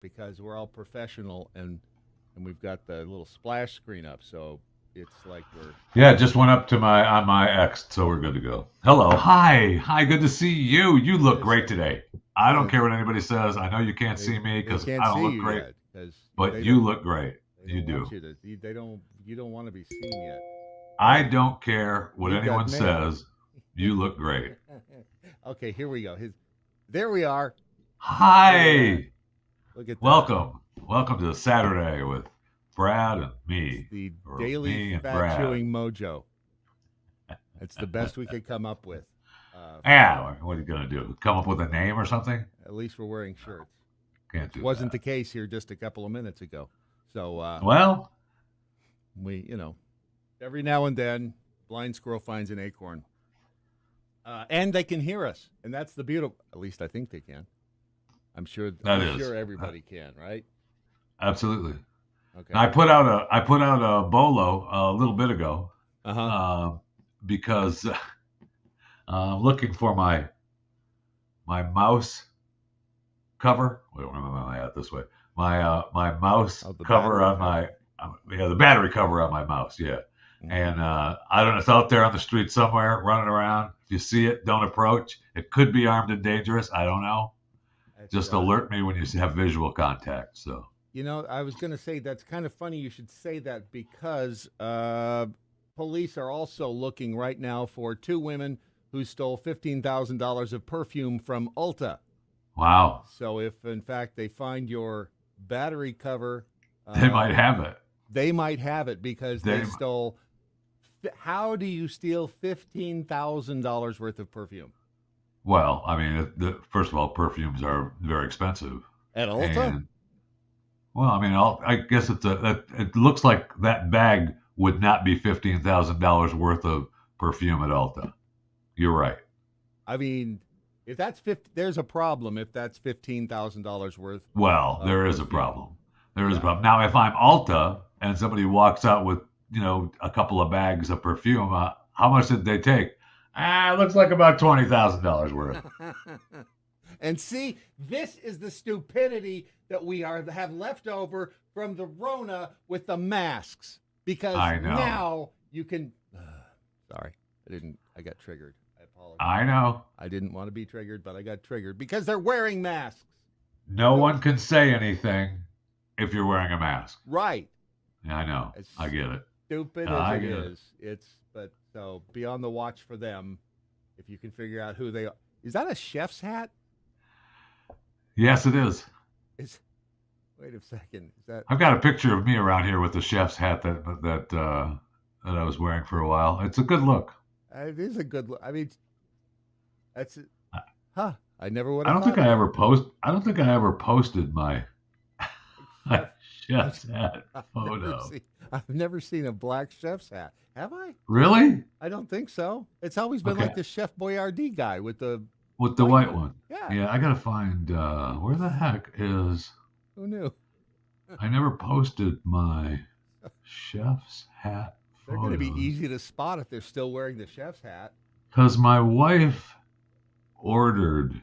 because we're all professional and we've got the little splash screen up, so it's like we're Yeah, it just went up to my on my X, so we're good to go. Hello, hi, good to see you. You look yes, great today. I don't yes, care what anybody says. I know you can't they see me they because can't I don't see look you great, yet because but you look great. they You don't want do. you to they don't you don't want to be seen yet. I don't care what You've got anyone mail. says. You look great. Okay, here we go. There we are. Look at that. Hi, Look at that. welcome to Saturday with Brad and It's me, the or Daily me and Fat Brad. Chewing MoJo. It's the best we could come up with. Yeah, what are you gonna do? Come up with a name or something? At least we're wearing shirts, Can't which do wasn't that. the case here just a couple of minutes ago. So Well, we, every now and then, blind squirrel finds an acorn, and they can hear us, and that's the beautiful. At least I think they can. I'm sure. that I'm is sure everybody can, right? absolutely. Okay. I put out a bolo a little bit ago Uh huh. uh, because I'm looking for my mouse cover. Wait, where am I at this way? My mouse Oh, the cover battery on cover. my the battery cover on my mouse. Yeah, Mm-hmm. and I don't know. It's out there on the street somewhere, running around. If you see it, don't approach. It could be armed and dangerous. I don't know. It's Just alert me when you have visual contact. So I was going to say that's kind of funny you should say that because police are also looking right now for two women who stole $15,000 of perfume from Ulta. wow, So if in fact they find your battery cover, they uh, might have it. they might have it because They they stole. How do you steal $15,000 worth of perfume Well, I mean, first of all, perfumes are very expensive, at Ulta? and well, I mean, I guess it looks like that bag would not be $15,000 worth of perfume at Ulta. You're right. I mean, if that's 50, there's a problem if that's $15,000 worth Well, of there is a perfume. problem. There is a Yeah. problem. Now, if I'm Ulta and somebody walks out with a couple of bags of perfume, how much did they take? It looks like about $20,000 worth. And see, this is the stupidity that we have left over from the Rona with the masks. Because I know. now you can. Sorry, I didn't. I got triggered. I apologize. I know. I didn't want to be triggered, but I got triggered because they're wearing masks. No No, one can say anything if you're wearing a mask. right. Yeah, I know. As I get it. stupid as I it get it. is, but so be on the watch for them. If you can figure out who they are. Is that a chef's hat? Yes, it is. Is Wait a second. Is that I've got a picture of me around here with the chef's hat that I was wearing for a while. It's a good look. it is a good look. I mean, that's it. I Huh. I never would I have don't think thought I that. ever post. I don't think I ever posted my Chef, chef's hat I've never photo. seen I've never seen a black chef's hat. Have I? Really? I don't think so. It's always been Okay, like the Chef Boyardee guy with the with the white white one. one. Yeah. Yeah, I gotta find where the heck is. Who knew? I never posted my chef's hat They're going to be photos easy to spot if they're still wearing the chef's hat. because my wife ordered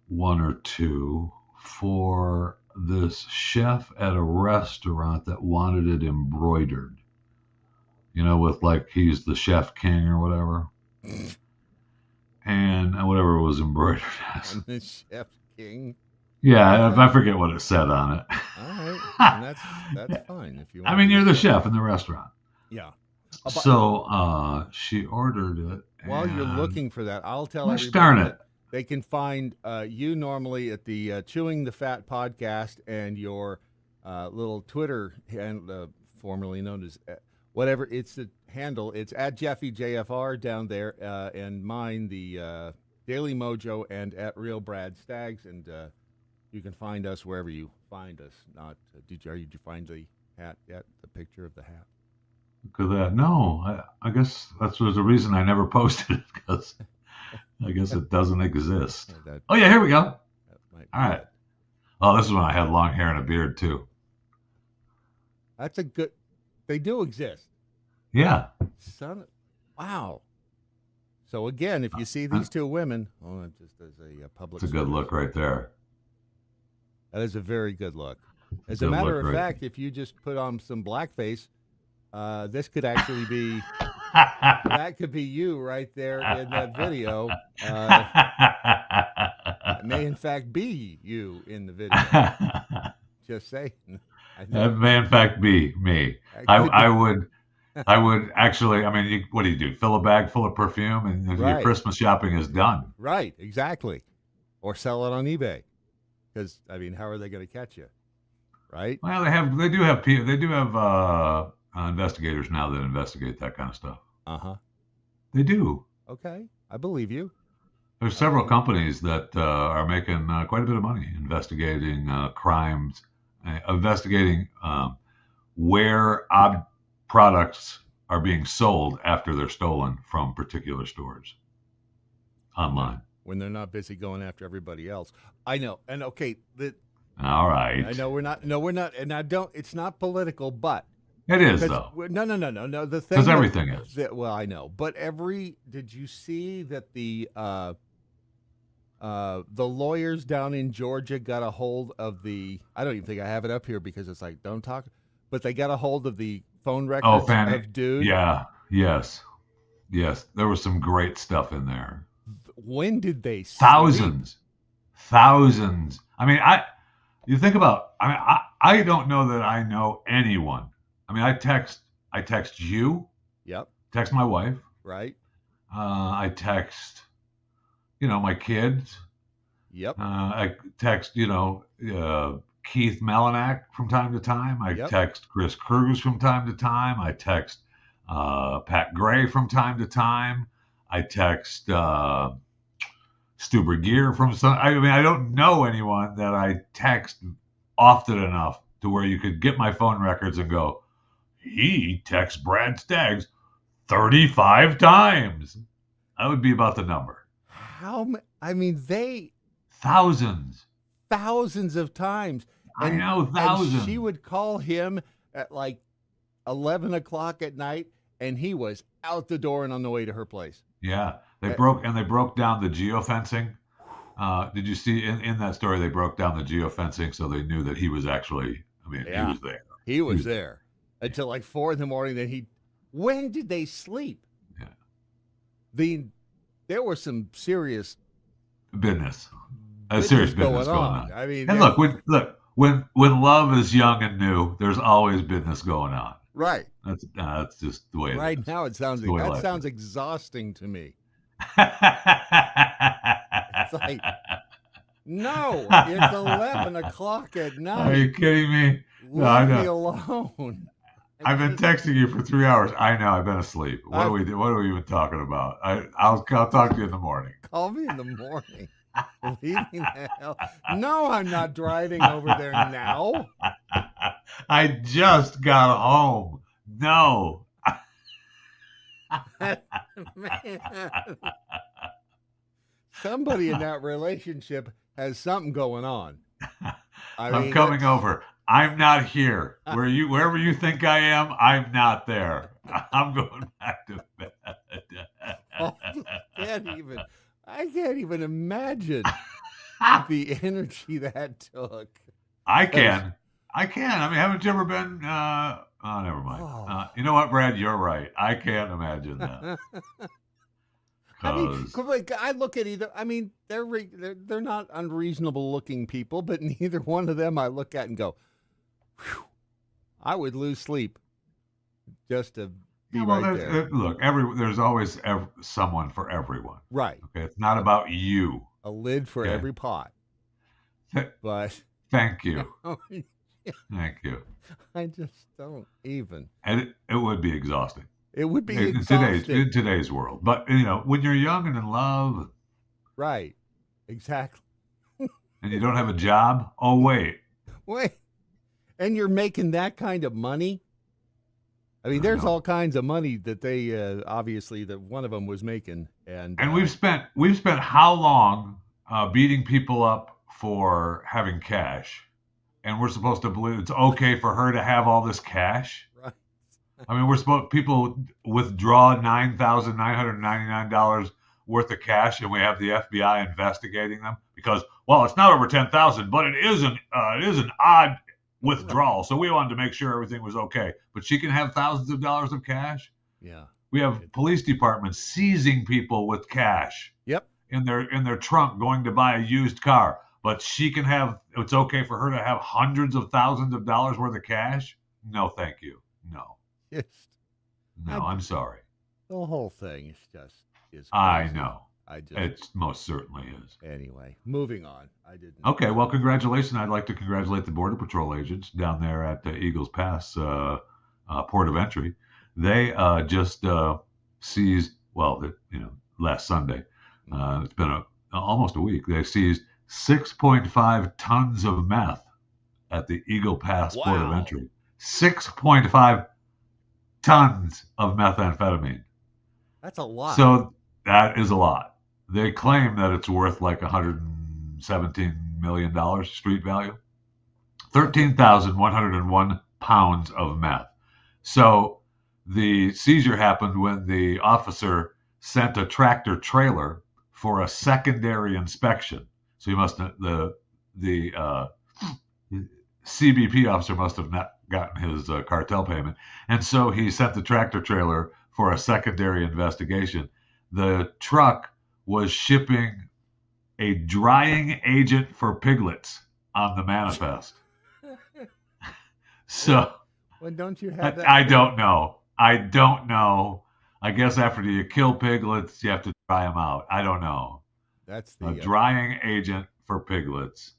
one or two for this chef at a restaurant that wanted it embroidered. With like he's the chef king or whatever, and whatever it was embroidered as. I'm the Chef King. Yeah, Okay. I forget what it said on it. All right. And that's fine if you want I to mean, be you're the the chef. chef in the restaurant. Yeah. So she ordered it, While you're and looking for that, I'll tell gosh everybody darn it, that they can find you normally at the Chewing the Fat podcast and your little Twitter, and formerly known as whatever it's the handle. It's at Jeffy JFR down there, and mine the Daily Mojo and at Real Brad Staggs, and you can find us wherever you find us. Not did you find the hat yet? The picture of the hat. look at that. No, I guess that's was the reason I never posted it because I guess it doesn't exist. That Oh yeah, here we go. All that might be right. it. Oh, this is when I had long hair and a beard too. That's a good. They do exist. Yeah, Son, wow. So again, if you see these two women, just as a public it's a good service, look right there. That is a very good look. As a Does matter look of great. fact, if you just put on some blackface, this could actually be that could be you right there in that video. It may in fact be you in the video. Just saying. I That think may in fact be me. that I, could be I would I would actually. I mean, what do? Fill a bag full of perfume, and your right. Christmas shopping is done. Right, exactly. Or sell it on eBay. Because I mean, how are they going to catch you? Right? Well, they do have investigators now that investigate that kind of stuff. Uh-huh. They do. Okay. I believe you. There's I several believe companies that are making quite a bit of money investigating crimes, investigating where products are being sold after they're stolen from particular stores online. when they're not busy going after everybody else. I know. And okay, All right. I know we're not. No, we're not. And I don't. It's not political, but It is, 'cause though, no. The thing because that- everything is. well, I know, but did you see that the lawyers down in Georgia got a hold of the? I don't even think I have it up here because it's like don't talk, but they got a hold of the phone records of dude. Yeah. Yes. Yes. There was some great stuff in there. When did they sleep? Thousands. I mean, you think about. I don't know that I know anyone. I mean, I text you. Yep. Text my wife. Right. I text, my kids. Yep. I text, Keith Melanak from time to time. I Yep. text Chris Cruz from time to time. I text Pat Gray from time to time. I text Stu Bergier from some. I mean, I don't know anyone that I text often enough to where you could get my phone records and go, he texts Brad Staggs 35 times. That would be about the number. I mean, Thousands. thousands of times. I know, thousands. And she would call him at like 11 o'clock at night, and he was out the door and on the way to her place. Yeah, they broke down the geofencing. Did you see in that story they broke down the geofencing so they knew that he was actually? I mean, Yeah. he was there. He was there until like 4 a.m. Then when did they sleep? Yeah, There was some serious business. Serious business going on. I mean, And look, when love is young and new, there's always business going on. right. That's just the way it is. Right now, it sounds It's the way life sounds is. exhausting to me. It's like, no, it's 11 o'clock at Are night. you kidding me? No, I Leave know. me alone. I've been texting you for 3 hours. I know. I've been asleep. What are we even talking about? I'll talk to you in the morning. Call me in the morning. Leave me the hell. No, I'm not driving over there now. I just got home. No. Man. Somebody in that relationship has something going on. I'm coming over. I'm not here. Wherever you think I am, I'm not there. I'm going back to bed. I can't even imagine the energy that took. I can. I mean, haven't you ever been? Never mind. Oh. You know what, Brad? You're right. I can't imagine that. I mean, I look at either. I mean, they're not unreasonable looking people, but neither one of them I look at and go, "Whew, I would lose sleep just to be right there." Look, there's always someone for everyone. Right. Okay, it's not about you. A lid for Okay. every pot. But Thank you. Thank you. I just don't even. And it would be exhausting. It would be in exhausting. today's world. But when you're young and in love, Right. Exactly. and you don't have a job, oh wait, and you're making that kind of money. I mean, there's all kinds of money that they obviously that one of them was making, and we've spent how long beating people up for having cash, and we're supposed to believe it's okay for her to have all this cash. Right. I mean, people withdraw $9,999 worth of cash, and we have the FBI investigating them because, well, it's not over 10,000, but it is an odd withdrawal. So we wanted to make sure everything was okay. But she can have thousands of dollars of cash. Yeah. We have police departments seizing people with cash. Yep. In their trunk going to buy a used car, but she can have. It's okay for her to have hundreds of thousands of dollars worth of cash. No, thank you. No. I'm sorry. The whole thing is just is. I know. It most certainly is. Anyway, moving on. I didn't. Okay, well, congratulations. I'd like to congratulate the Border Patrol agents down there at Eagles Pass port of entry. They just seized. Well, last Sunday. It's been almost a week. They seized 6.5 tons of meth at the Eagle Pass port of entry. 6.5 tons of methamphetamine. That's a lot. So that is a lot. They claim that it's worth like $117 million street value. 13,101 pounds of meth. So the seizure happened when the officer sent a tractor trailer for a secondary inspection. So he must the CBP officer must have not gotten his cartel payment, and so he sent the tractor trailer for a secondary investigation. The truck was shipping a drying agent for piglets on the manifest. So, well, don't you have that? I don't know. I guess after you kill piglets, you have to dry them out. I don't know. That's the a drying agent for piglets.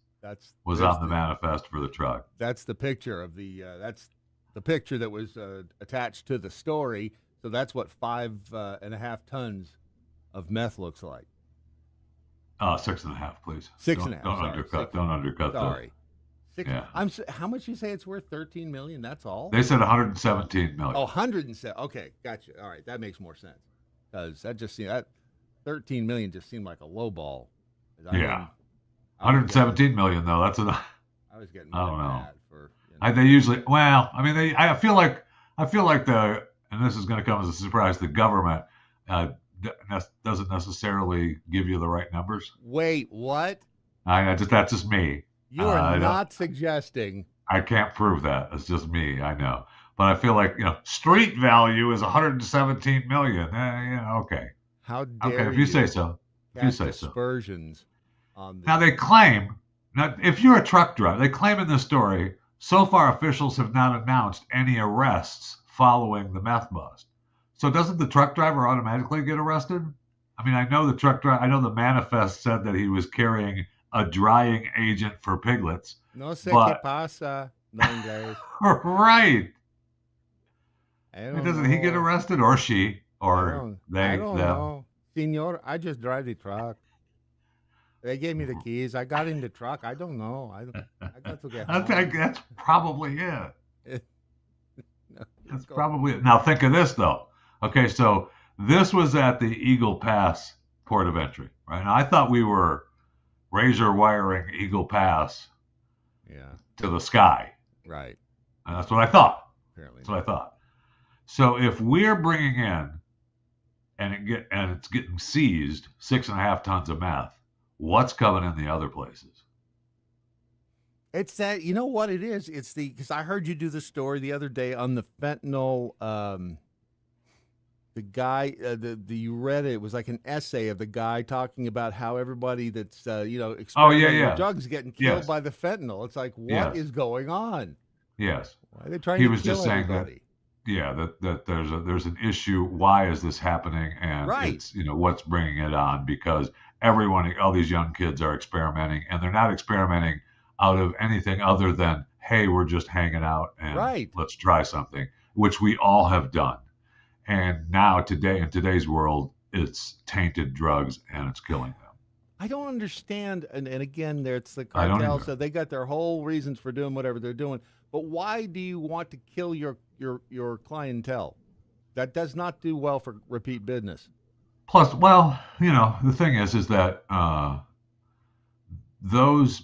Was on the manifest for the truck. That's the picture of that's the picture that was attached to the story. So that's what 5.5 tons of meth looks like. 6.5, please. 6.5. Don't undercut. Sorry. Yeah. How much you say it's worth? 13 million. That's all. They said 117 million. Oh, 107. Okay, gotcha. All right, that makes more sense. Because that just seemed that 13 million just seemed like a low ball. Yeah. 117 million though. That's enough. I was getting. I don't know. Mad for, They usually. Well, I mean, I feel like the, and this is going to come as a surprise. The government doesn't necessarily give you the right numbers. Wait, what? That's just me. You are not suggesting. I can't prove that. It's just me. I know, but I feel like street value is 117 million. Okay. How dare okay, if you say so. If you say aspersions on this. Now they claim. Now, if you're a truck driver, they claim in this story. So far, officials have not announced any arrests following the meth bust. So doesn't the truck driver automatically get arrested? I mean, I know the truck driver. I know the manifest said that he was carrying a drying agent for piglets. No sé qué pasa. No inglés. Right. Doesn't he get arrested, or she, or they? I don't know. Senor, I just drive the truck. They gave me the keys. I got in the truck. I don't know. I got to get home. That's probably it. That's probably it. Now think of this though. Okay, so this was at the Eagle Pass port of entry, right? Now I thought we were razor wiring Eagle Pass to the sky. Right. And that's what I thought. Apparently. That's what I thought. So if we're bringing in and it's getting seized 6.5 tons of meth, what's coming in the other places? It's that, you know what it is? It's because I heard you do the story the other day on the fentanyl. The guy, you read it. It was like an essay of the guy talking about how everybody that's experimenting with drugs getting killed by the fentanyl. It's like, what is going on? Yes. Why are they trying to kill just everybody? Saying that there's an issue. Why is this happening? And it's what's bringing it on, because all these young kids are experimenting, and they're not experimenting out of anything other than, hey, we're just hanging out and let's try something, which we all have done. And now in today's world, it's tainted drugs and it's killing them. I don't understand. And again, it's the cartel, so they got their whole reasons for doing whatever they're doing. But why do you want to kill your clientele? That does not do well for repeat business. Plus, the thing is that those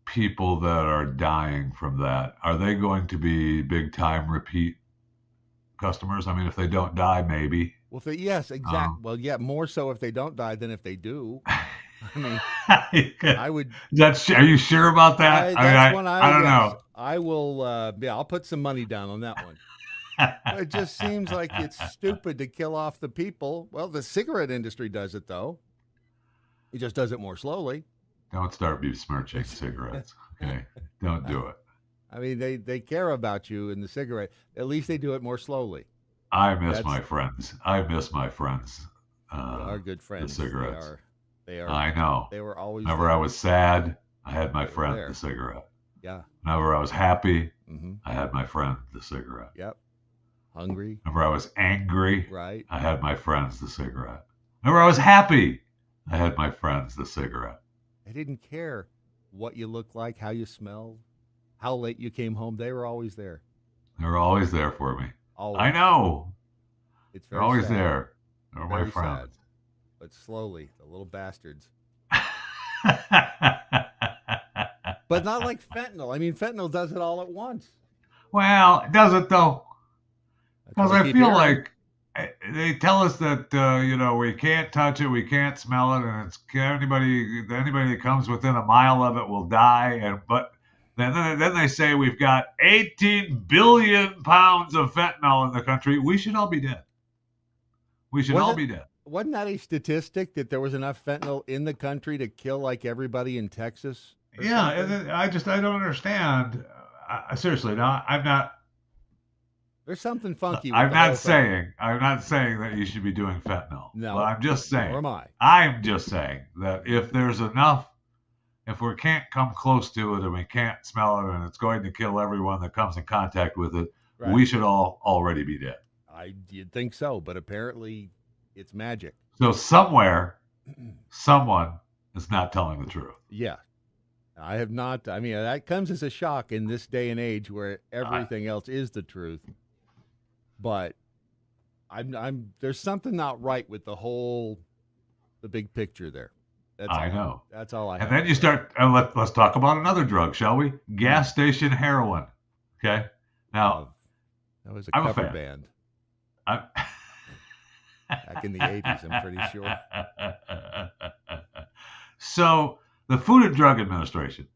people that are dying from that, are they going to be big time repeat customers? I mean, if they don't die, maybe. Well, yes, exactly. Well, yeah, more so if they don't die than if they do. I mean, I would. Are you sure about that? I mean, That's one I don't yes. know. I will. Yeah, I'll put some money down on that one. It just seems like it's stupid to kill off the people. Well, the cigarette industry does it though. It just does it more slowly. Don't start besmirching cigarettes. Okay, don't do it. I mean, they care about you in the cigarette. At least they do it more slowly. I miss my friends. I miss my friends. Our good friends. The cigarettes. They are. I know. They were always. Whenever there. I was sad, I had my friend the cigarette. Yeah. Whenever I was happy, mm-hmm. I had my friend the cigarette. Yep. Hungry. Whenever I was angry, right. I had my friends the cigarette. Whenever I was happy, I had my friends the cigarette. I didn't care what you looked like, how you smelled, how late you came home. They were always there. They were always there for me. Always. I know. It's very They're always sad. there. They're very my friends. Sad. But slowly, the little bastards. But not like fentanyl. I mean, fentanyl does it all at once. Well, it doesn't though. Because I feel like they tell us that we can't touch it, we can't smell it, and it's anybody that comes within a mile of it will die. But then they say we've got 18 billion pounds of fentanyl in the country. We should all be dead. We should all be dead. Wasn't that a statistic that there was enough fentanyl in the country to kill like everybody in Texas? Yeah, and I don't understand. Seriously, now I'm not. There's something funky. I'm not saying that you should be doing fentanyl. No, but I'm just saying. Nor am I. I'm just saying that if there's enough, if we can't come close to it and we can't smell it and it's going to kill everyone that comes in contact with it, right. We should all already be dead. You'd think so, but apparently it's magic. So somewhere, someone is not telling the truth. Yeah. I have not. I mean, that comes as a shock in this day and age where everything else is the truth. But there's something not right with the big picture there. I know. That's all I have. And then you start, let's talk about another drug, shall we? Gas station heroin. Okay. Now, that was a cover band. Back in the 80s, I'm pretty sure. So the Food and Drug Administration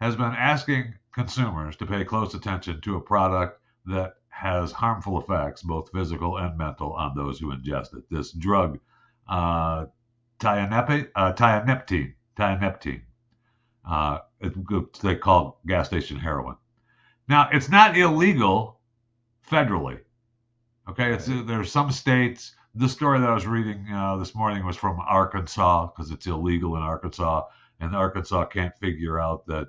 has been asking consumers to pay close attention to a product that has harmful effects, both physical and mental, on those who ingest it. This drug, tianeptine. They call gas station heroin. Now, it's not illegal federally. Okay, there's some states. The story that I was reading this morning was from Arkansas because it's illegal in Arkansas, and Arkansas can't figure out that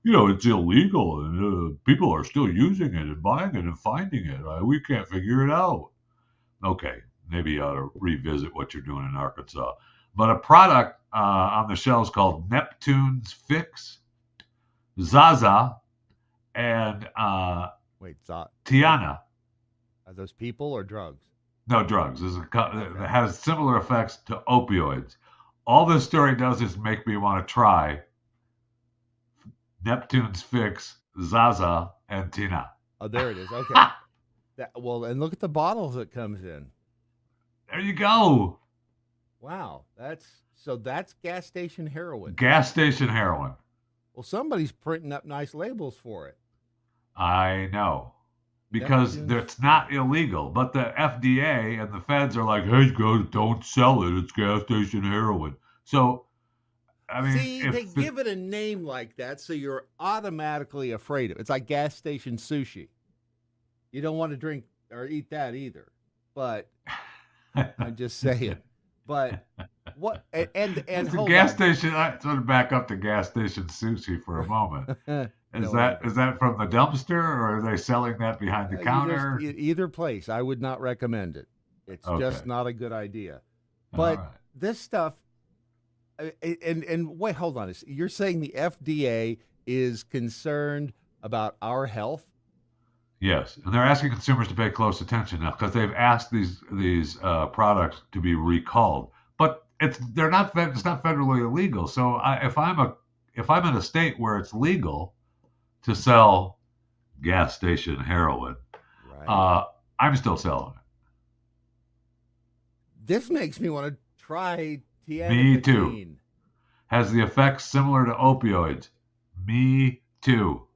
it's illegal and people are still using it and buying it and finding it. We can't figure it out. Okay, maybe you ought to revisit what you're doing in Arkansas. But a product on the shelves called Neptune's Fix, Zaza, and Tiana. Are those people or drugs? No, drugs. It has similar effects to opioids. All this story does is make me want to try Neptune's Fix, Zaza, and Tina. Oh, there it is. Okay. And look at the bottles it comes in. There you go. Wow. That's gas station heroin. Gas station heroin. Well, somebody's printing up nice labels for it. I know. Because it's not illegal, but the FDA and the feds are like, hey, guys, don't sell it. It's gas station heroin. So, I mean, they give it a name like that, so you're automatically afraid of it. It's like gas station sushi. You don't want to drink or eat that either. But I'm just saying. But what? And hold gas on. Station. I want to back up to gas station sushi for a moment. Is that from the dumpster, or are they selling that behind the counter? Either place. I would not recommend it. It's just not a good idea. But this stuff, and wait, hold on. You're saying the FDA is concerned about our health? Yes, and they're asking consumers to pay close attention now because they've asked these products to be recalled. But it's not federally illegal. So if I'm in a state where it's legal to sell gas station heroin, right. I'm still selling it. This makes me want to try Me too. tianepatine. Has the effects similar to opioids. Me too.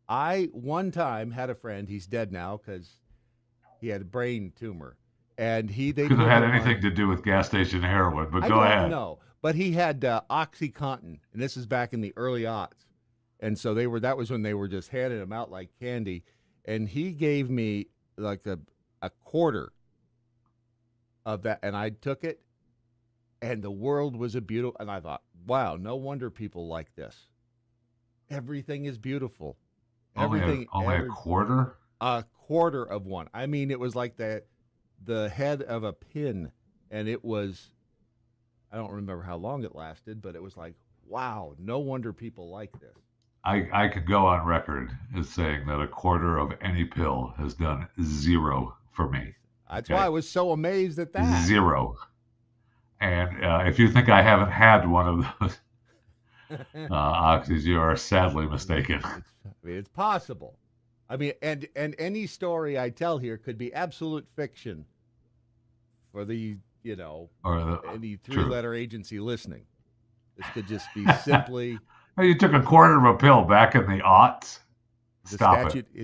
I one time had a friend. He's dead now because he had a brain tumor, and they Could have put had him anything on. to do with gas station heroin, but I go don't ahead. know, but he had OxyContin, and this is back in the early aughts, and so they were. That was when they were just handing them out like candy, and he gave me like a quarter of that, and I took it, and the world was a beautiful. And I thought, wow, no wonder people like this. Everything is beautiful. Everything, Only a quarter? a quarter of one. I mean, it was like the head of a pin, and it was. I don't remember how long it lasted, but it was like, wow, no wonder people like this. I could go on record as saying that a quarter of any pill has done zero for me. That's Okay? why I was so amazed at that. Zero. And if you think I haven't had one of those oxys, you are sadly mistaken. It's possible. I mean, and any story I tell here could be absolute fiction for the any three-letter agency listening. This could just be simply. You took a quarter of a pill back in the aughts. Is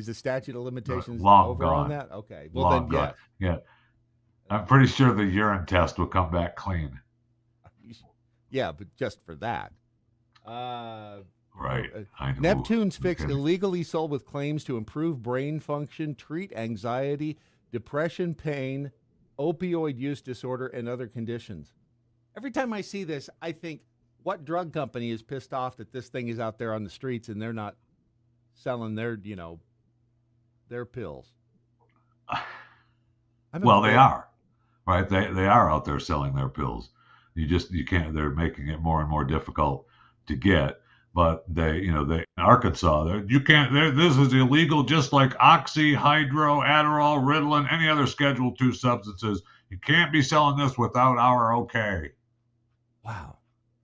the statute of limitations long over gone. on that? Okay. Well, Long then, gone. Yeah. I'm pretty sure the urine test will come back clean. Yeah, but just for that. Right. I know. Neptune's fix illegally sold with claims to improve brain function, treat anxiety, depression, pain, opioid use disorder, and other conditions. Every time I see this, I think, what drug company is pissed off that this thing is out there on the streets and they're not selling their pills? Well, they are, right? They are out there selling their pills. You can't. They're making it more and more difficult to get. But they in Arkansas, you can't. This is illegal, just like Oxy, Hydro, Adderall, Ritalin, any other Schedule II substances. You can't be selling this without our okay. Wow,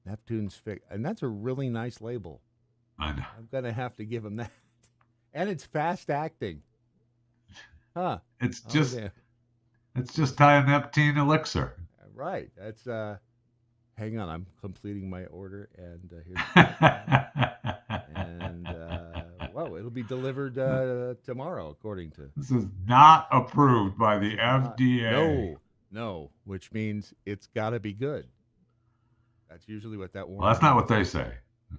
Neptune's fix, and that's a really nice label. I know. I'm gonna have to give him that, and it's fast acting. Huh? It's just thiameptine elixir. Right. That's hang on, I'm completing my order, and here's and well, it'll be delivered tomorrow, according to. This is not approved by the FDA. No, which means it's got to be good. That's usually what that. Well, that's not what they say.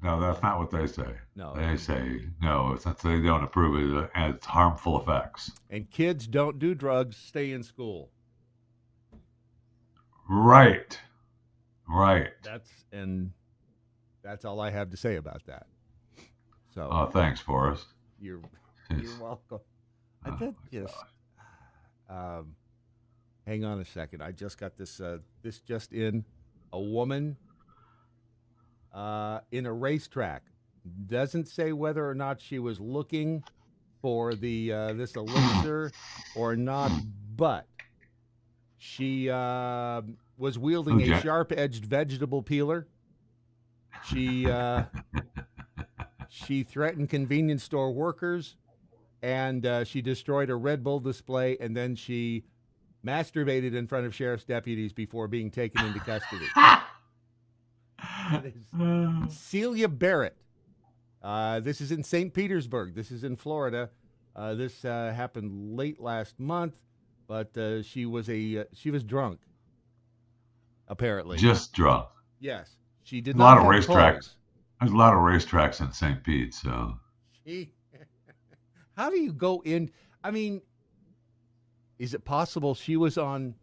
No, that's not what they say. No, they say no. Since they don't approve it as harmful effects. And kids don't do drugs. Stay in school. Right. That's all I have to say about that. So. Oh, thanks, Forrest. You're welcome. I did just. Hang on a second. I just got this. This just in. A woman. In a racetrack. Doesn't say whether or not she was looking for the this elixir or not, but she was wielding a sharp-edged vegetable peeler. She threatened convenience store workers, and she destroyed a Red Bull display, and then she masturbated in front of sheriff's deputies before being taken into custody. Celia Barrett. This is in St. Petersburg. This is in Florida. This happened late last month, but she was drunk. Apparently, just drunk. Yes, she did not have racetracks. There's a lot of racetracks in St. Pete. So, how do you go in? I mean, is it possible she was on?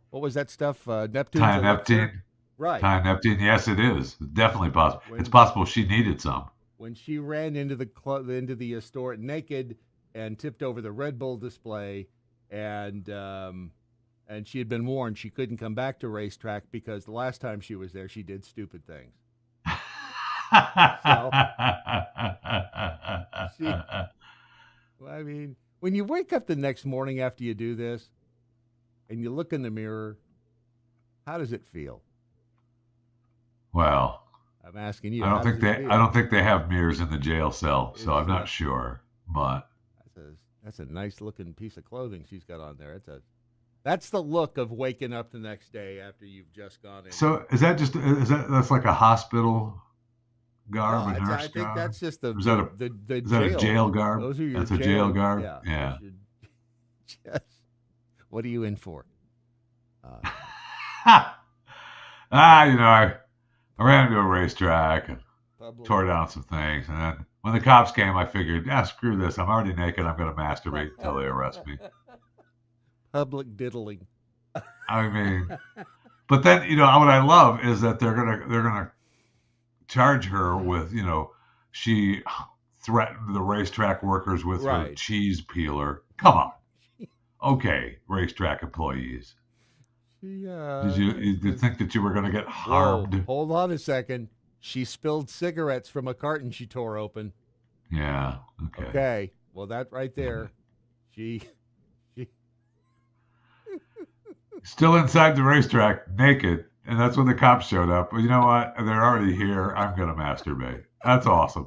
What was that stuff? Neptune. Neptune. Right. Neptune. Yes, it is. It's definitely possible. It's possible she needed some. When she ran into the store naked and tipped over the Red Bull display, and she had been warned she couldn't come back to racetrack because the last time she was there, she did stupid things. I mean, when you wake up the next morning after you do this, and you look in the mirror, how does it feel? Well, I'm asking you. I don't think they have mirrors in the jail cell, so I'm not sure. But that's a nice looking piece of clothing she's got on there. That's the look of waking up the next day after you've just gone in. So that's like a hospital garb, a nurse I think garb? that's just Or the is that a jail. jail garb? Those are your That's a jail jail. garb? Yeah. Yeah. Just, what are you in for? I ran into a racetrack and Public, tore down some things, and then when the cops came, I figured, screw this. I'm already naked. I'm going to masturbate until they arrest me. public diddling. I mean, but then what I love is that they're gonna charge her with she threatened the racetrack workers with her Right. cheese peeler. Come on, okay, racetrack employees. Did you think that you were going to get Whoa, harmed? hold on a second. She spilled cigarettes from a carton she tore open. Yeah. Okay. Okay. Well, that right there, she Still inside the racetrack, naked, and that's when the cops showed up. But you know what? They're already here. I'm going to masturbate. That's awesome.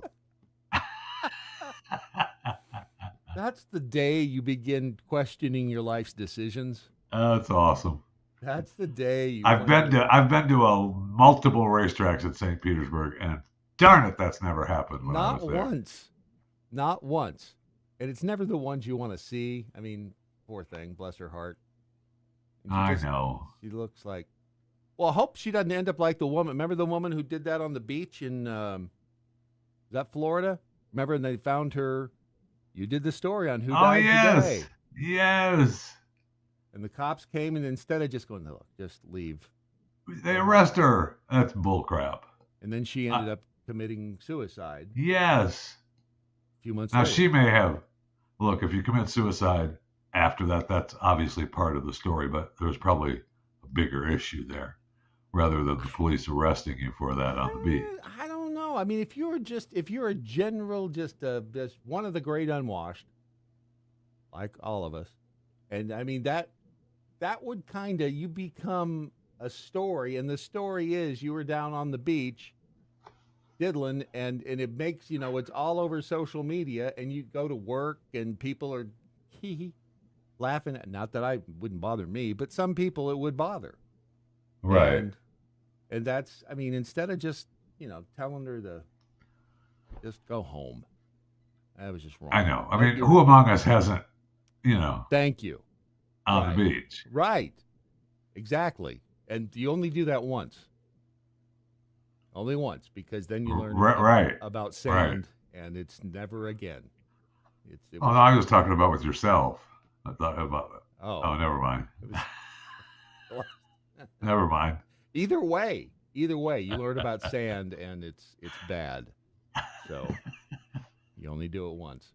that's the day you begin questioning your life's decisions. That's awesome. That's the day you I've been to multiple racetracks at St. Petersburg, and darn it, that's never happened when I was there. Not once. And it's never the ones you want to see. I mean, poor thing, bless her heart. I know. She looks like. Well, I hope she doesn't end up like the woman. Remember the woman who did that on the beach in, is that Florida? Remember, and they found her. You did the story on who died today. Yes. And the cops came, and instead of just going, look, just leave. They arrest her. That's bullcrap. And then she ended up committing suicide. Yes. A few months now, later. she may have. Look, if you commit suicide after that, that's obviously part of the story, but there's probably a bigger issue there rather than the police arresting you for that on the beach. I don't know. I mean, if you're a general, just one of the great unwashed, like all of us, and I mean that would kind of, you become a story, and the story is you were down on the beach diddling, and it makes, it's all over social media, and you go to work and people are laughing at, not that I wouldn't bother me, but some people it would bother. Right. And that's, I mean, instead of just, telling her to just go home. That was just wrong. I know. I mean, who among us hasn't, Thank you. On the beach. Right. Exactly. And you only do that once. Only once, because then you learn about sand, and it's never again. No, I was talking about with yourself. I thought about it. Oh, never mind. Never mind. Either way, you learn about sand, and it's bad. So you only do it once.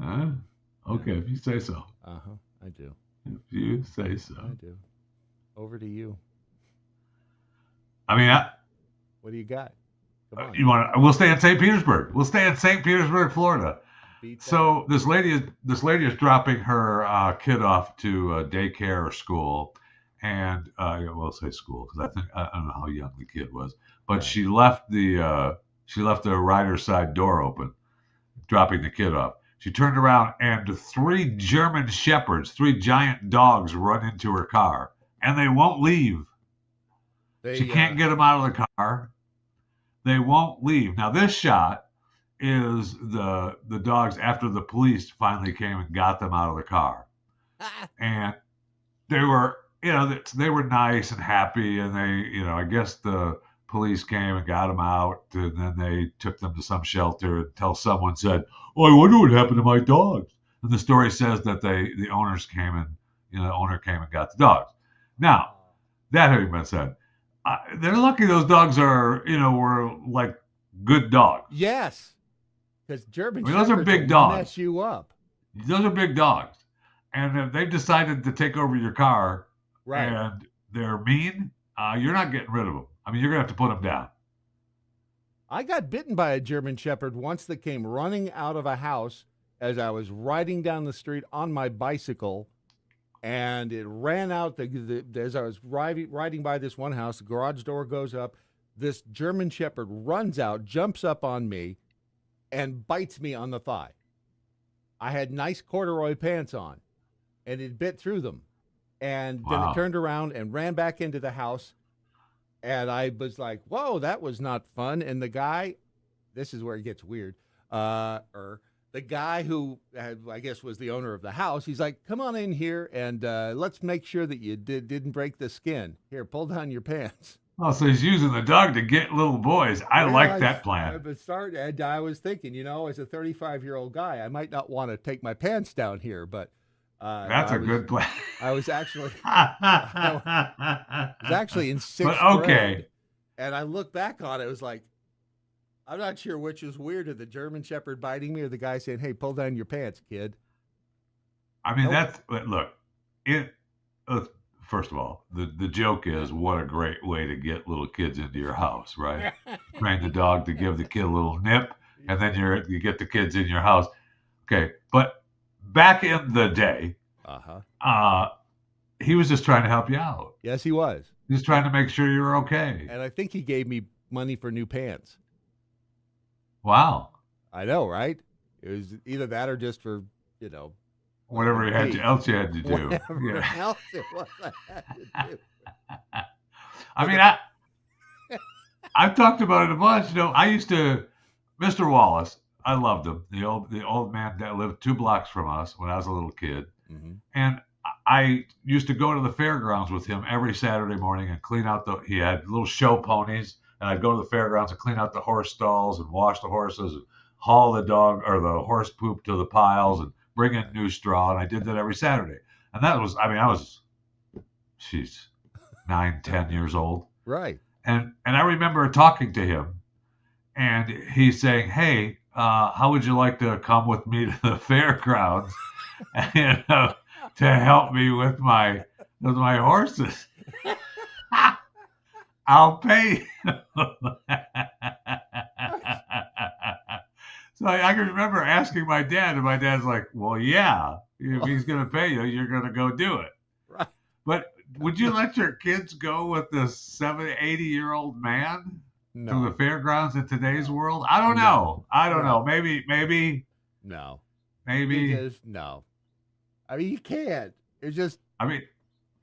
Okay, if you say so. I do. If you say so. I do. Over to you. I mean, what do you got? Come on. We'll stay in St. Petersburg. We'll stay in St. Petersburg, Florida. So this lady is dropping her kid off to daycare or school, and we'll say school because I don't know how young the kid was, but she left the rider's side door open, dropping the kid off. She turned around and 3 German shepherds, 3 giant dogs, run into her car, and they won't leave. She can't get them out of the car. They won't leave. Now this shot is the dogs after the police finally came and got them out of the car, and they were they were nice and happy, and they I guess the police came and got them out, and then they took them to some shelter until someone said, "Oh, I wonder what happened to my dogs." And the story says that the owners came and the owner came and got the dogs. Now, that having been said, they're lucky those dogs are were like good dogs. Yes, because German those are big dogs. Mess you up. Those are big dogs, and if they've decided to take over your car, and they're mean, you're not getting rid of them. I mean, you're gonna have to put them down. I got bitten by a German Shepherd once that came running out of a house as I was riding down the street on my bicycle, and it ran out as I was riding by this one house. The garage door goes up. This German Shepherd runs out, jumps up on me, and bites me on the thigh. I had nice corduroy pants on, and it bit through them. And then it Wow. turned around and ran back into the house. And I was like, whoa, that was not fun. And the guy, this is where it gets weird, or the guy who I guess was the owner of the house, he's like, come on in here and let's make sure that you didn't break the skin. Here, pull down your pants. Oh, so he's using the dog to get little boys. I like that plan. And I was thinking, as a 35-year-old guy, I might not want to take my pants down here, but That's a good plan. I was actually in sixth But okay. grade, and I look back on it. It was like, I'm not sure which was weirder, the German Shepherd biting me or the guy saying, "Hey, pull down your pants, kid." I mean, first of all, the joke is, what a great way to get little kids into your house, right? Train the dog to give the kid a little nip, and then you get the kids in your house. Okay, but back in the day, he was just trying to help you out. Yes, he was. He was trying to make sure you were okay. And I think he gave me money for new pants. Wow. I know, right? It was either that or just for, whatever else you had to do. Whatever else it was I had to do. I mean, I've talked about it a bunch. Mr. Wallace, I loved him. The old man that lived 2 blocks from us when I was a little kid. Mm-hmm. And I used to go to the fairgrounds with him every Saturday morning and clean out he had little show ponies. And I'd go to the fairgrounds and clean out the horse stalls and wash the horses and haul the dog or the horse poop to the piles and bring in new straw. And I did that every Saturday. And I was 9, 10 years old. Right. And I remember talking to him and he's saying, hey, how would you like to come with me to the fairgrounds to help me with my horses? I'll pay you. So I can remember asking my dad, and my dad's like, well, yeah, if he's going to pay you, you're going to go do it. Right. But would you let your kids go with this 80-year-old man to the fairgrounds in today's world? I don't know. I don't know. Maybe. No. Maybe. No. I mean, you can't. It's just. I mean,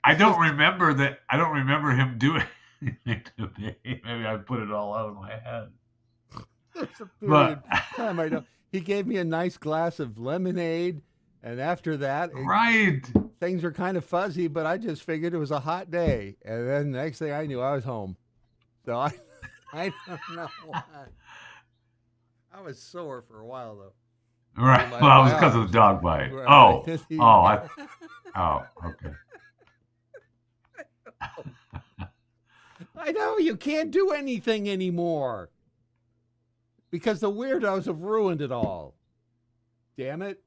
I don't remember that. I don't remember him doing anything to me. Maybe I put it all out of my head. There's a period of time I know. He gave me a nice glass of lemonade, and after that, things were kind of fuzzy, but I just figured it was a hot day. And then the next thing I knew, I was home. So I don't know why. I was sore for a while, though. Right. Well, it was because of the dog bite. Right. Okay. I know, you can't do anything anymore because the weirdos have ruined it all. Damn it.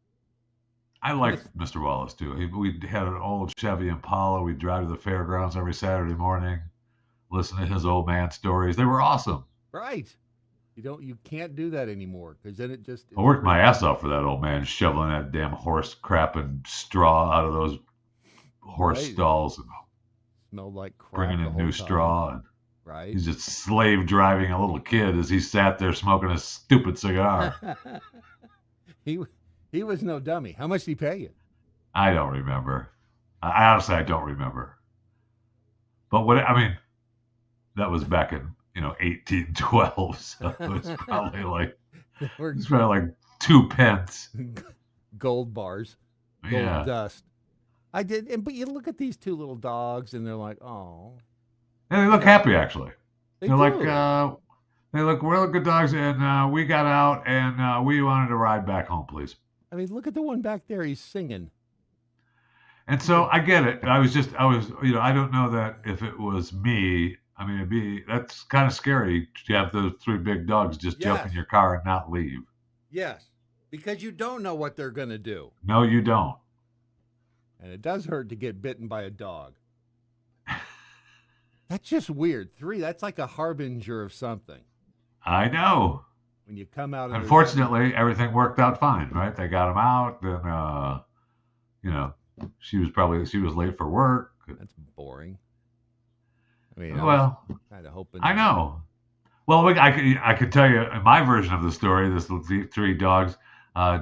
I liked Mr. Wallace, too. We had an old Chevy Impala. We'd drive to the fairgrounds every Saturday morning, listen to his old man stories. They were awesome. Right. You can't do that anymore because then I worked my ass off for that old man, shoveling that damn horse crap and straw out of those horse stalls and smelled like crap, bringing in new straw. And right. He's just slave driving a little kid as he sat there smoking a stupid cigar. He was no dummy. How much did he pay you? I don't remember. I honestly don't remember. But that was back in 1812, so it was probably like 2 pence. Gold bars, gold dust. I did, but you look at these 2 little dogs, and they're like, oh. And they look happy, actually. They're like, they look really good dogs, and we got out, and we wanted to ride back home, please. I mean, look at the one back there. He's singing. And so I get it. I was, I don't know that if it was me. I mean, that's kind of scary to have those 3 big dogs just jump in your car and not leave. Yes, because you don't know what they're going to do. No, you don't. And it does hurt to get bitten by a dog. That's just weird. 3, that's like a harbinger of something. I know. When you come out. Unfortunately, everything worked out fine, right? They got him out. Then, she was late for work. That's boring. I mean, kind of hoping. I know. Well, I could tell you my version of the story. This 3 dogs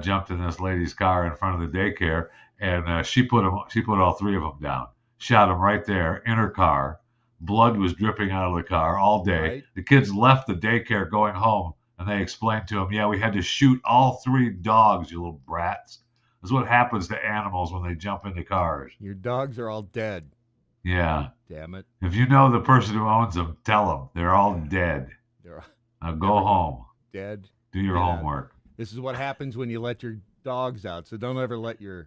jumped in this lady's car in front of the daycare, and she put all 3 of them down. shot him right there in her car. Blood was dripping out of the car all day. Right. The kids left the daycare going home, and they explained to him, yeah, we had to shoot all 3 dogs, you little brats. That's what happens to animals when they jump into cars. Your dogs are all dead. Yeah. Damn it. If you know the person who owns them, tell them they're all dead. They're Now go home. dead. Do your homework. This is what happens when you let your dogs out. So don't ever let your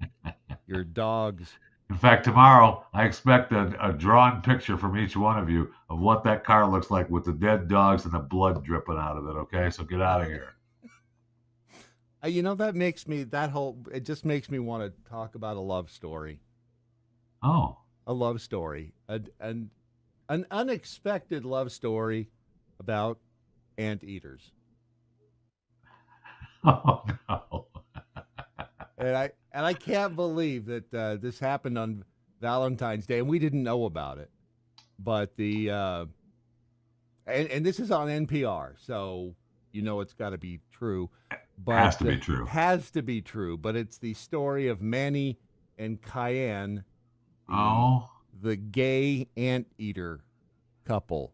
dogs. In fact, tomorrow I expect a drawn picture from each one of you of what that car looks like with the dead dogs and the blood dripping out of it. Okay, so get out of here. That makes me it just makes me want to talk about a love story. Oh, a love story, an unexpected love story about anteaters. Oh no! And I can't believe that this happened on Valentine's Day, and we didn't know about it. But and this is on NPR, so it's got to be true. But has to be true. Has to be true. But it's the story of Manny and Cayenne, the gay anteater couple.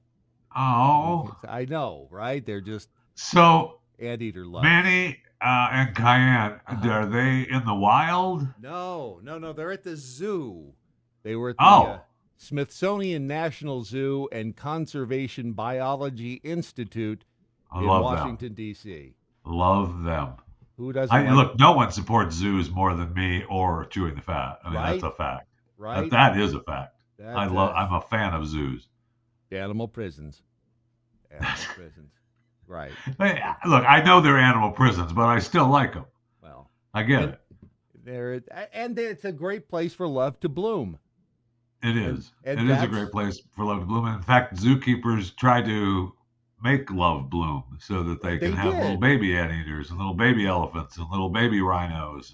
Oh, I know, right? They're just so anteater love. Manny and Cayenne, are they in the wild? No. They're at the zoo. They were at the Smithsonian National Zoo and Conservation Biology Institute in Washington, D.C. Love them. Who doesn't? Look, no one supports zoos more than me or Chewing the Fat. I mean, right? That's a fact. Right. That is a fact. I'm a fan of zoos. Animal prisons. Right. Hey, look, I know they're animal prisons, but I still like them. Well, I get it. It's a great place for love to bloom. It is. And it is a great place for love to bloom. In fact, zookeepers try to make love bloom so that they can have little baby anteaters and little baby elephants and little baby rhinos.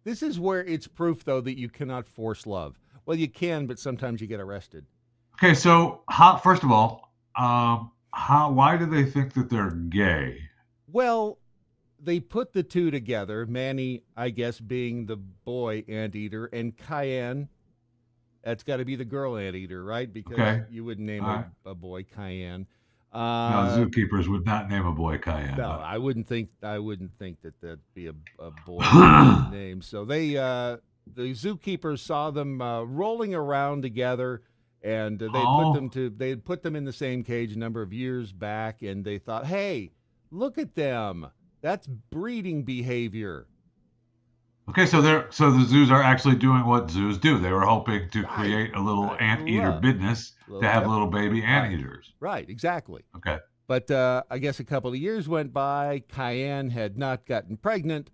This is where it's proof, though, that you cannot force love. Well, you can, but sometimes you get arrested. Okay, so first of all, why do they think that they're gay? Well, they put the two together, Manny, I guess, being the boy anteater, and Cayenne, that's got to be the girl anteater, right? Because you wouldn't name a boy Cayenne. No, zookeepers would not name a boy Cayenne. No, I wouldn't think that that'd be a boy name. So the zookeepers saw them rolling around together, and they put them in the same cage a number of years back, and they thought, hey, look at them. That's breeding behavior. Okay, so the zoos are actually doing what zoos do. They were hoping to create a little anteater business to have little baby anteaters. Right, exactly. Okay. But I guess a couple of years went by. Cayenne had not gotten pregnant,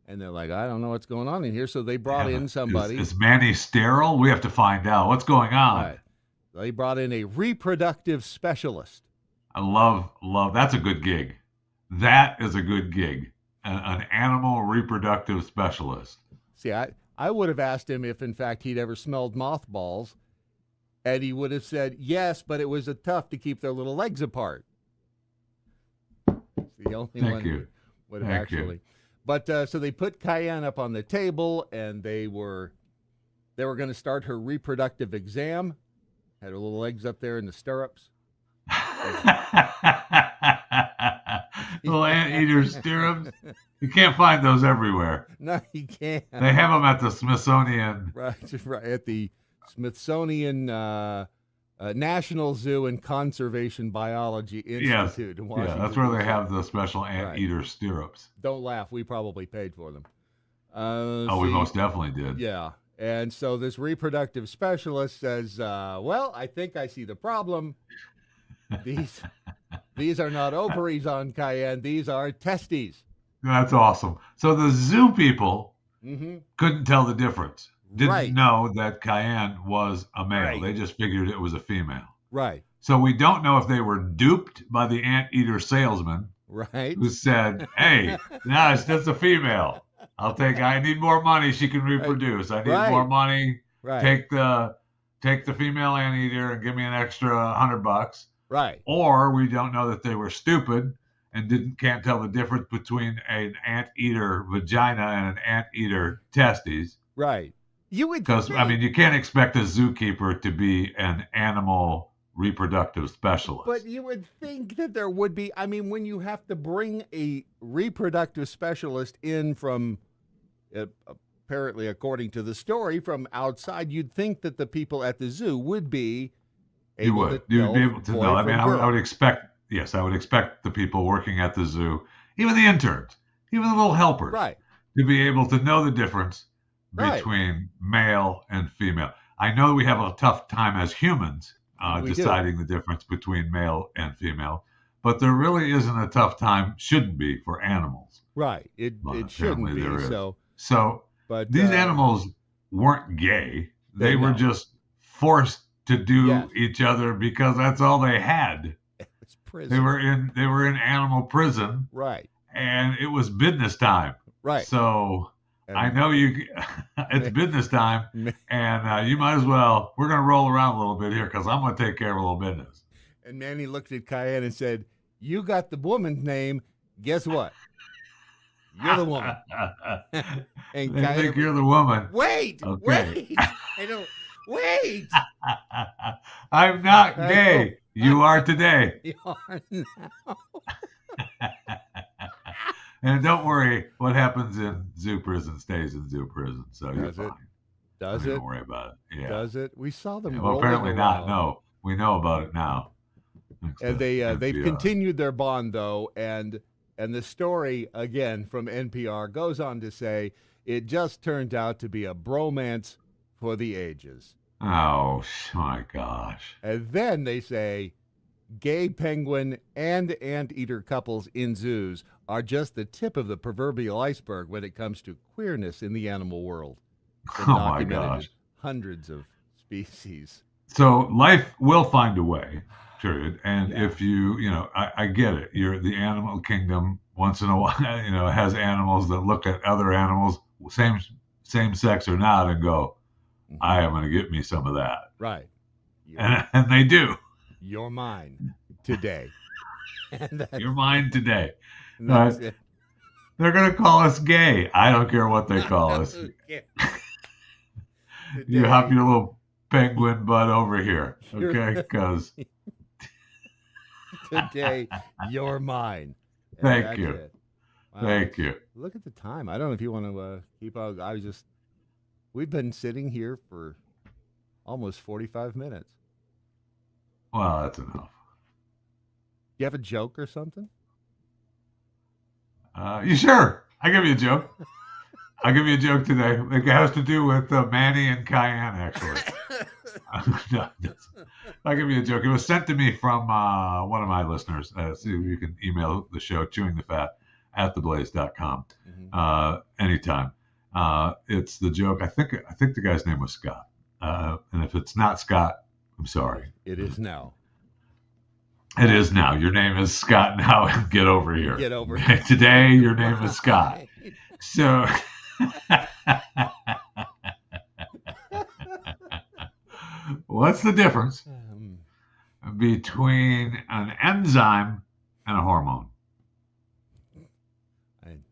and they're like, I don't know what's going on in here. So they brought in somebody. Is Manny sterile? We have to find out what's going on. Right. They brought in a reproductive specialist. I love. That's a good gig. That is a good gig. An animal reproductive specialist. See, I would have asked him if, in fact, he'd ever smelled mothballs, and he would have said yes, but it was tough to keep their little legs apart. It's the only one who would have actually. But so they put Cayenne up on the table, and they were going to start her reproductive exam. Had her little legs up there in the stirrups. Little anteater stirrups. You can't find those everywhere. No, you can't. They have them at the Smithsonian. Right at the Smithsonian National Zoo and Conservation Biology Institute in Washington. Yeah, that's where they have the special anteater stirrups. Don't laugh. We probably paid for them. We most definitely did. Yeah. And so this reproductive specialist says, well, I think I see the problem. These are not ovaries on Cayenne. These are testes. That's awesome. So the zoo people couldn't tell the difference. Didn't know that Cayenne was a male. Right. They just figured it was a female. Right. So we don't know if they were duped by the anteater salesman. Right. Who said, hey, no, that's a female. I need more money. She can reproduce. I need more money. Right. Take the female anteater and give me an extra $100. Right. Or we don't know that they were stupid and can't tell the difference between an anteater vagina and an anteater testes. Right. You would Because, I mean, think, you can't expect a zookeeper to be an animal reproductive but specialist. you would think that there would be. I mean, when you have to bring a reproductive specialist in from, apparently, according to the story, from outside, you'd think that the people at the zoo would be You able to would. You'd be tell able to know. boy I mean, from I would girl. expect, yes, I would expect the people working at the zoo, even the interns, even the little helpers, Right, to be able to know the difference right. between male and female. I know we have a tough time as humans We do. deciding the difference between male and female, but there really isn't a tough time, shouldn't be, for animals. Right. But It shouldn't apparently be. there is. So, So but these animals weren't gay. they They were know. just forced to Yes. do each other because that's all they had. It's prison. They were in animal prison Right. and it was business time. Right. So I And know you it's business time and you might as well we're going to roll around a little bit here cuz I'm going to take care of a little business. and Manny looked at Cayenne and said, "You got the woman's name. Guess what? You're the woman." And They think Cayenne, you're the woman. wait, Okay. wait. I don't wait. I'm not I gay. You are today. You are now. And don't worry, what happens in zoo prison stays in zoo prison, so you're Does it? fine. Does Don't it? worry about it. Yeah. Does it? We saw them Yeah, well, rolling apparently not. around. No, we know about it now. Thanks And to they've NPR. continued their bond though, and the story again from NPR goes on to say it just turned out to be a bromance for the ages. Oh my gosh. And then they say gay penguin and anteater couples in zoos are just the tip of the proverbial iceberg when it comes to queerness in the animal world. Been Oh my documented in gosh. hundreds of species. So life will find a way, period. And Yeah. if I get it. You're the animal kingdom. Once in a while, has animals that look at other animals, same sex or not, and go, I am going to get me some of that. Right. You're, And they do. you're mine today. And You're mine today. that's it. They're going to call us gay. I don't care what they call us. Okay. You hop Today, your little penguin butt over here, You're- okay? Because today, you're mine. And Thank that's you. it. Wow, thank you. Look at the time. I don't know if you want to keep on. We've been sitting here for almost 45 minutes. Well, that's enough. You have a joke or something? You sure? I'll give you a joke. I'll give you a joke today. It has to do with Manny and Cayenne, actually. No, I'll give you a joke. It was sent to me from one of my listeners. So you can email the show, chewingthefat@theblaze.com, anytime. It's the joke. I think the guy's name was Scott. And if it's not Scott, I'm sorry. It is now. It is now. Your name is Scott now. Get over here. Get over here. Today, your name is Scott. So, what's the difference between an enzyme and a hormone?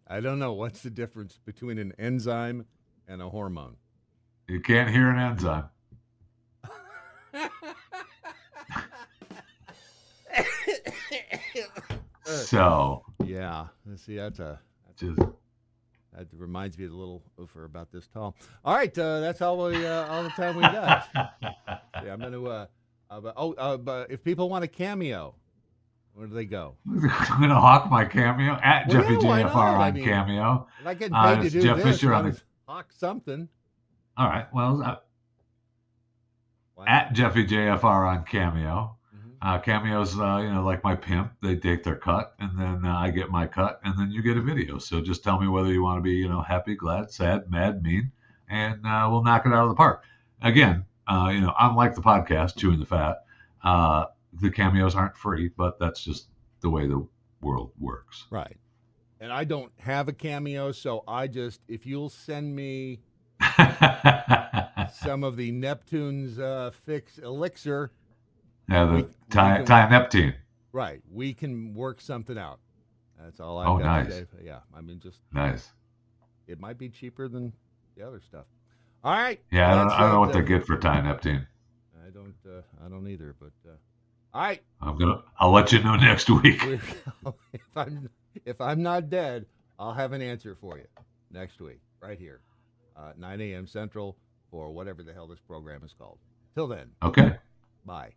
I don't know. What's the difference between an enzyme and a hormone? You can't hear an enzyme. So, Yeah. See, just that reminds me a little over about this tall. All right, that's all the time we got. Yeah, I'm gonna. But if people want a cameo, where do they go? I'm going to hawk my cameo at Well, Jeffy yeah, why JFR not? on I mean, Cameo. I'm not getting paid to It's do Jeff this. Fisher on Why the. talk something. All right. Well, Why at not? Jeffy JFR on Cameo. Mhm. Cameo's, like my pimp. They take their cut, and then I get my cut, and then you get a video. So just tell me whether you want to be, happy, glad, sad, mad, mean, and we'll knock it out of the park. Again, unlike the podcast, Chewing the Fat, the cameos aren't free, but that's just the way the world works. Right. And I don't have a cameo, so if you'll send me some of the Neptune's fix elixir. Yeah, the we Thai can- Neptune. Right. We can work something out. That's all nice. I've got today. Yeah. I mean, Nice. it might be cheaper than the other stuff. All right. Yeah, Well, I don't know what they get for Ty Neptune. I don't either. But all right. I'll let you know next week. If I'm not dead, I'll have an answer for you next week, right here, 9 a.m. Central, for whatever the hell this program is called. Till then. Okay. Bye.